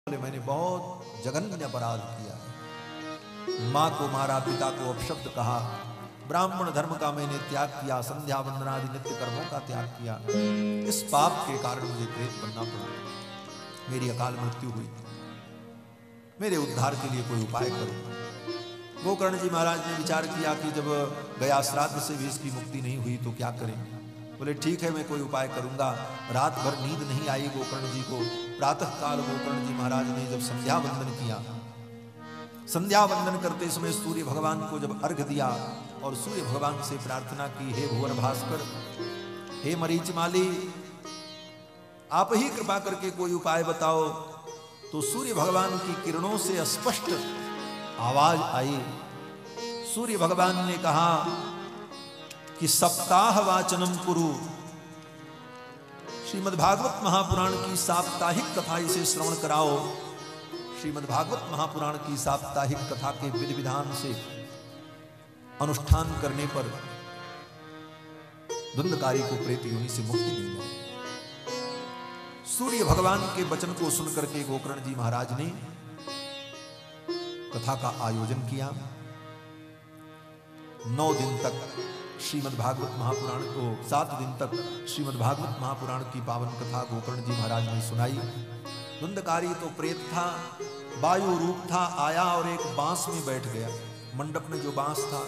बोले मैंने बहुत जघन्य अपराध किया है। माँ को मारा, पिता को अपशब्द कहा, ब्राह्मण धर्म का मैंने त्याग किया, संध्या वंदना आदि नित्य कर्मों का त्याग किया। इस पाप के कारण मुझे प्रेत बनना पड़ा, मेरी अकाल मृत्यु हुई। मेरे उद्धार के लिए कोई उपाय करो। गोकर्ण जी महाराज ने विचार किया कि जब गया श्राद्ध से भी इसकी मुक्ति नहीं हुई तो क्या करें। बोले ठीक है, मैं कोई उपाय करूंगा। रात भर नींद नहीं आई गोकर्ण जी को। प्रातः काल गोकर्ण जी महाराज ने जब संध्या वंदन किया, संध्या वंदन करते समय सूर्य भगवान को जब अर्घ दिया और सूर्य भगवान से प्रार्थना की, हे भुवन भास्कर, हे मरीचमाली, आप ही कृपा करके कोई उपाय बताओ। तो सूर्य भगवान की किरणों से स्पष्ट आवाज आई। सूर्य भगवान ने कहा कि सप्ताह वाचनम कुरु। श्रीमद् भागवत महापुराण की साप्ताहिक कथा इसे श्रवण कराओ। श्रीमद् भागवत महापुराण की साप्ताहिक कथा के विधि विधान से अनुष्ठान करने पर धुंधकारी को प्रेत योनि से मुक्ति मिल जाए। सूर्य भगवान के वचन को सुनकर के गोकर्ण जी महाराज ने कथा का आयोजन किया। 9 दिन तक श्रीमद् भागवत महापुराण को, 7 दिन तक श्रीमद् भागवत महापुराण की पावन कथा गोकर्ण जी महाराज ने सुनाई। धुंधकारी तो प्रेत था, वायु रूप था, आया और एक बांस में बैठ गया। मंडप में जो बांस था,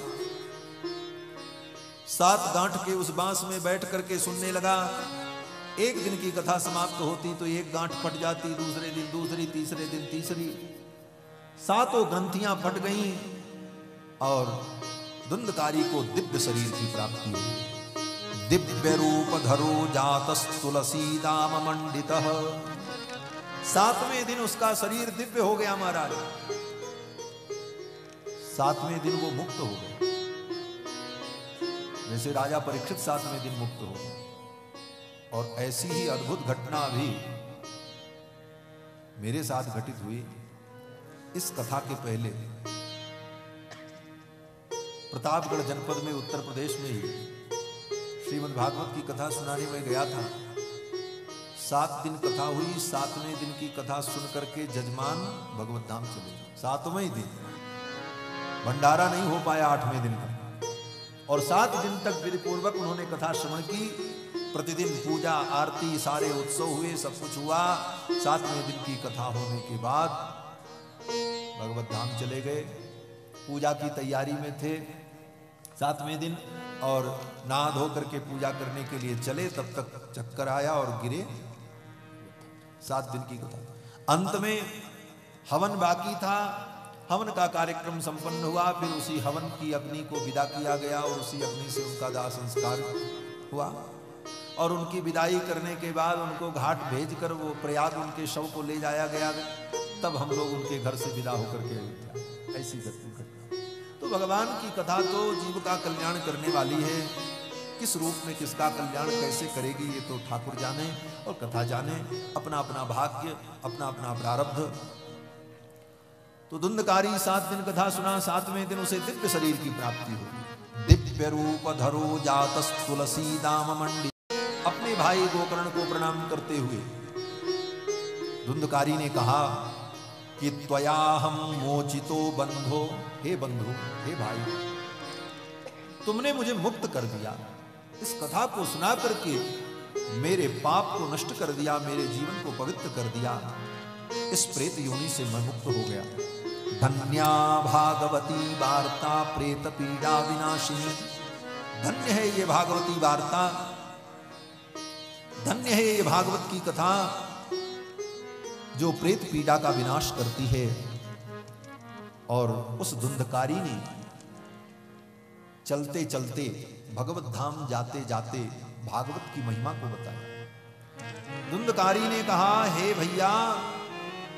7 गांठ के उस बांस में बैठ करके सुनने लगा। एक दिन की कथा समाप्त होती तो एक गांठ फट जाती, दूसरे दिन दूसरी, तीसरे दिन तीसरी, 7 ग्रंथियां फट गईं और धुंधकारी को दिव्य शरीर की प्राप्ति हुई। दिव्य रूप धरो जातस तुलसी दाम मंडितः। 7वें दिन उसका शरीर दिव्य हो गया महाराज। 7वें दिन वो मुक्त हो गए, जैसे राजा परीक्षित 7वें दिन मुक्त हो गए। और ऐसी ही अद्भुत घटना भी मेरे साथ घटित हुई। इस कथा के पहले प्रतापगढ़ जनपद में उत्तर प्रदेश में ही श्रीमद् भागवत की कथा सुनाने में गया था। 7 दिन कथा हुई। 7वें दिन की कथा सुन करके जजमान भगवत धाम चले। 7वें दिन भंडारा नहीं हो पाया 8वें दिन का, और 7 दिन तक विधि पूर्वक उन्होंने कथा श्रवण की। प्रतिदिन पूजा आरती सारे उत्सव हुए, सब कुछ हुआ। 7वें दिन की कथा होने के बाद भगवत धाम चले गए। पूजा की तैयारी में थे 7वें दिन, और नहा धो करके पूजा करने के लिए चले, तब तक चक्कर आया और गिरे। 7 दिन की कथा। अंत में हवन बाकी था। हवन का कार्यक्रम संपन्न हुआ। फिर उसी हवन की अग्नि को विदा किया गया और उसी अग्नि से उनका दाह संस्कार हुआ। और उनकी विदाई करने के बाद उनको घाट भेजकर वो प्रयाग उनके शव को ले जाया गया। तब हम लोग उनके घर से विदा होकर के अयोध्या। ऐसी घटना। तो भगवान की कथा तो जीव का कल्याण करने वाली है। किस रूप में किसका कल्याण कैसे करेगी ये तो ठाकुर जाने और कथा जाने। अपना अपना भाग्य, अपना अपना प्रारब्ध। तो धुंधकारी 7 दिन कथा सुना। 7वें दिन उसे दिव्य शरीर की प्राप्ति हुई। दिव्य रूप धरो जातस तुलसी दाम मंडी। अपने भाई गोकर्ण को प्रणाम करते हुए धुंधकारी ने कहा कि त्वया हम मोचितो बंधो। हे बंधु, हे भाई, तुमने मुझे मुक्त कर दिया। इस कथा को सुना करके मेरे पाप को नष्ट कर दिया, मेरे जीवन को पवित्र कर दिया। इस प्रेत योनि से मैं मुक्त हो गया। धन्या भागवती वार्ता प्रेत पीड़ा विनाशिनी। धन्य है ये भागवती वार्ता, धन्य है ये भागवत की कथा जो प्रेत पीड़ा का विनाश करती है। और उस धुंधकारी ने चलते चलते भगवत धाम जाते जाते भागवत की महिमा को बताया। धुंधकारी ने कहा, हे भैया,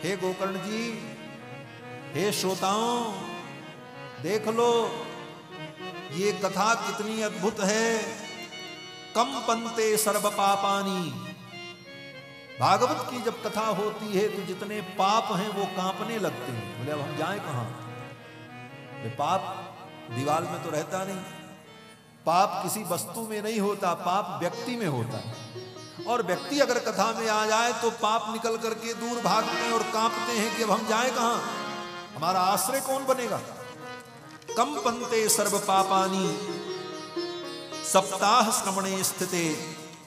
हे गोकर्ण जी, हे श्रोताओं, देख लो ये कथा कितनी अद्भुत है। कंपन्ते सर्व पापानी। भागवत की जब कथा होती है तो जितने पाप हैं वो कांपने लगते हैं। बोले अब हम जाएं कहां? पाप दीवार में तो रहता नहीं, पाप किसी वस्तु में नहीं होता, पाप व्यक्ति में होता है। और व्यक्ति अगर कथा में आ जाए तो पाप निकल करके दूर भागते हैं और कांपते हैं कि अब हम जाए कहां, हमारा आश्रय कौन बनेगा। कंपन्ते सर्व पापानि सप्ताह श्रवणे स्थिते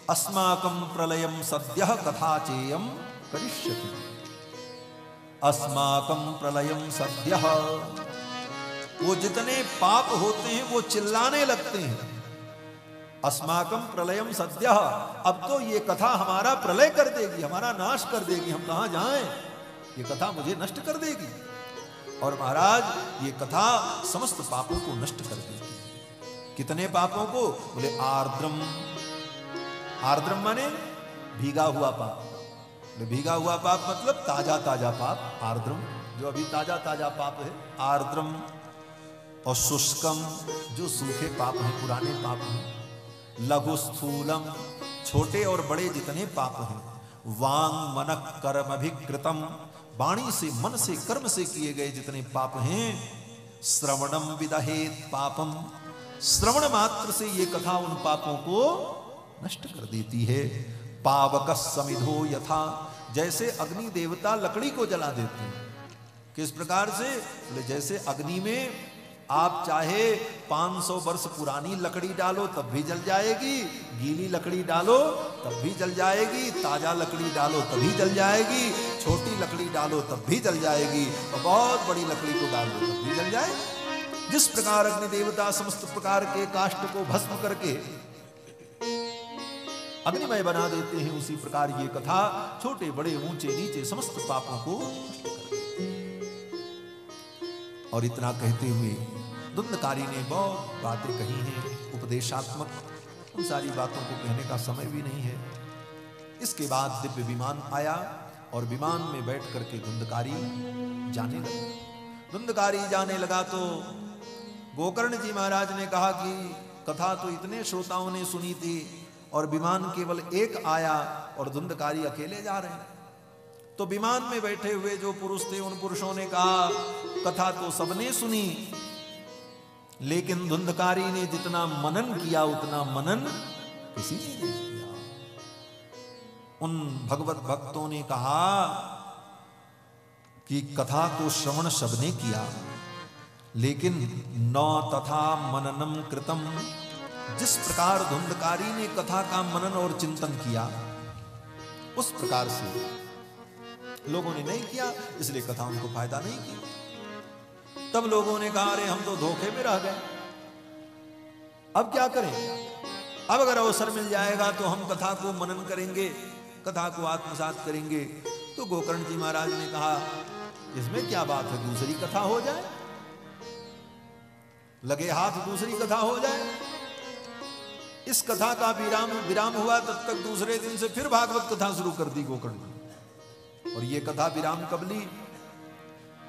अस्माकं प्रलयम सद्यः कथा चेयम करिष्यति। अस्माकं प्रलयम सद्यः, वो जितने पाप होते हैं वो चिल्लाने लगते हैं। अस्माकं प्रलयम सद्यः, अब तो ये कथा हमारा प्रलय कर देगी, हमारा नाश कर देगी, हम कहां जाएं, ये कथा मुझे नष्ट कर देगी। और महाराज ये कथा समस्त पापों को नष्ट कर देगी। कितने पापों को? बोले आर्द्रम, आर्द्रम माने भीगा हुआ पाप। भीगा हुआ पाप मतलब ताजा ताजा पाप, आर्द्रम जो अभी ताजा ताजा पाप है आर्द्रम। और शुष्कम जो सूखे पाप हैं, पुराने पाप हैं। लघु स्थूलम छोटे और बड़े जितने पाप हैं। वांग मनः कर्म अभिकृतम, वाणी से मन से कर्म से किए गए जितने पाप हैं। श्रवणम विदहेत पापम, श्रवण मात्र से ये कथा उन पापों को नष्ट कर देती है। पावक समिधो यथा, जैसे अग्नि देवता लकड़ी को जला देते हैं। किस प्रकार से? जैसे अग्नि में आप चाहे 500 वर्ष पुरानी लकड़ी डालो तब भी जल जाएगी, गीली लकड़ी डालो तब भी जल जाएगी, ताजा लकड़ी डालो तभी जल जाएगी, छोटी लकड़ी डालो तब भी जल जाएगी, और बहुत बड़ी लकड़ी को डालो तब भी जल जाएगी। जिस प्रकार अग्नि देवता समस्त प्रकार के काष्ठ को भस्म करके अग्निमय बना देते हैं, उसी प्रकार ये कथा छोटे बड़े ऊंचे नीचे समस्त पापों को। और इतना कहते हुए धुंधकारी ने बहुत बातें कही हैं उपदेशात्मक, उन सारी बातों को कहने का समय भी नहीं है। इसके बाद दिव्य विमान आया और विमान में बैठ करके धुंधकारी जाने लगा। धुंधकारी जाने लगा तो गोकर्ण जी महाराज ने कहा कि कथा तो इतने श्रोताओं ने सुनी थी और विमान केवल एक आया और धुंधकारी अकेले जा रहे हैं। तो विमान में बैठे हुए जो पुरुष थे उन पुरुषों ने कहा कथा तो सबने सुनी, लेकिन धुंधकारी ने जितना मनन किया उतना मनन किसी ने नहीं किया। उन भगवत भक्तों ने कहा कि कथा तो श्रवण सबने किया, लेकिन न तथा मननम कृतम, जिस प्रकार धुंधकारी ने कथा का मनन और चिंतन किया उस प्रकार से लोगों ने नहीं किया, इसलिए कथा उनको फायदा नहीं की। तब लोगों ने कहा अरे हम तो धोखे में रह गए, अब क्या करें? अब अगर अवसर मिल जाएगा तो हम कथा को मनन करेंगे, कथा को आत्मसात करेंगे। तो गोकर्ण जी महाराज ने कहा इसमें क्या बात है, दूसरी कथा हो जाए, लगे हाथ दूसरी कथा हो जाए। इस कथा का विराम हुआ, तब तक दूसरे दिन से फिर भागवत कथा शुरू कर दी गोकर्ण जी। और ये कथा विराम कब ली?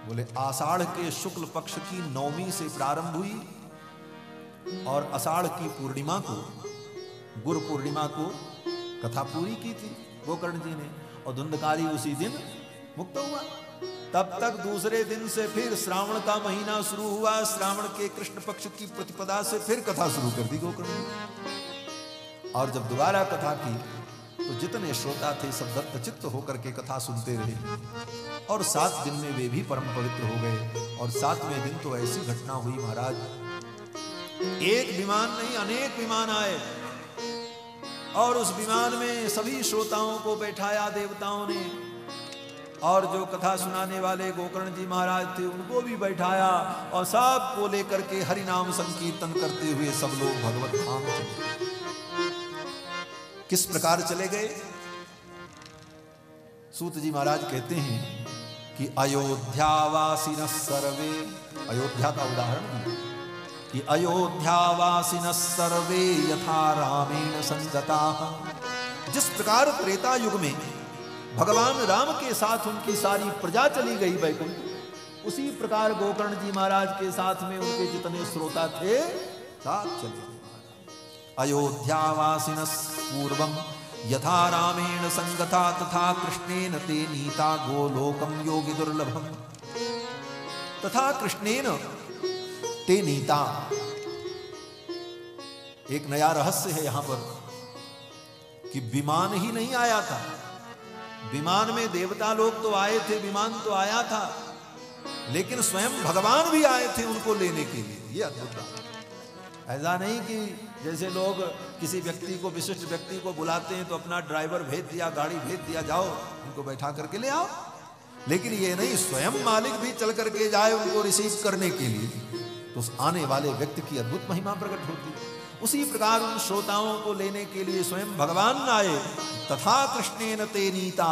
बोले आषाढ़ के शुक्ल पक्ष की नवमी से प्रारंभ हुई और आषाढ़ की पूर्णिमा को, गुरु पूर्णिमा को कथा पूरी की थी गोकर्ण जी ने, और धुंधकारी उसी दिन मुक्त हुआ। तब तक दूसरे दिन से फिर श्रावण का महीना शुरू हुआ, श्रावण के कृष्ण पक्ष की प्रतिपदा से फिर कथा शुरू कर दी गोकर्ण जी। और जब दोबारा कथा की तो जितने श्रोता थे सब दत्तचित्त होकर के कथा सुनते रहे, और 7 दिन में वे भी परम पवित्र हो गए। और 7वें दिन तो ऐसी घटना हुई महाराज, एक विमान नहीं अनेक विमान आए, और उस विमान में सभी श्रोताओं को बैठाया देवताओं ने, और जो कथा सुनाने वाले गोकर्ण जी महाराज थे उनको भी बैठाया, और सबको लेकर के हरि नाम संकीर्तन करते हुए सब लोग भगवत धाम चले। किस प्रकार चले गए? सूत जी महाराज कहते हैं कि अयोध्यावासिनः सर्वे, अयोध्या का उदाहरण दिया कि अयोध्यावासिनः सर्वे यथा रामेण संगताः, जिस प्रकार त्रेता युग में भगवान राम के साथ उनकी सारी प्रजा चली गई वैकुंठ, उसी प्रकार गोकर्ण जी महाराज के साथ में उनके जितने श्रोता थे साथ चले गए। अयोध्यावासिनः पूर्वं यथा रामेण संगता तथा कृष्णेन ते नीता गोलोकम योगी दुर्लभम, तथा कृष्णेन ते नीता। एक नया रहस्य है यहां पर कि विमान ही नहीं आया था। विमान में देवता लोग तो आए थे, विमान तो आया था, लेकिन स्वयं भगवान भी आए थे उनको लेने के लिए। ये अद्भुत बात है। ऐसा नहीं कि जैसे लोग किसी व्यक्ति को, विशिष्ट व्यक्ति को बुलाते हैं तो अपना ड्राइवर भेज दिया, गाड़ी भेज दिया, जाओ उनको बैठा करके ले आओ। लेकिन ये नहीं, स्वयं मालिक भी चल करके जाए उनको रिसीव करने के लिए, तो उस आने वाले व्यक्ति की अद्भुत महिमा प्रकट होती है। उसी प्रकार उन श्रोताओं को लेने के लिए स्वयं भगवान आए। तथा कृष्णेन ते नीता,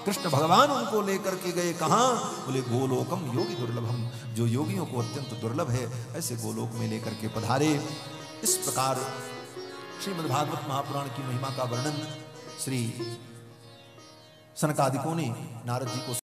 कृष्ण भगवान उनको लेकर के गए। कहाँ? बोले गोलोकम योगी दुर्लभम, जो योगियों को अत्यंत दुर्लभ है ऐसे गोलोक में लेकर के पधारे। इस प्रकार श्रीमद्भागवत महापुराण की महिमा का वर्णन श्री सनकादिकों ने नारद जी को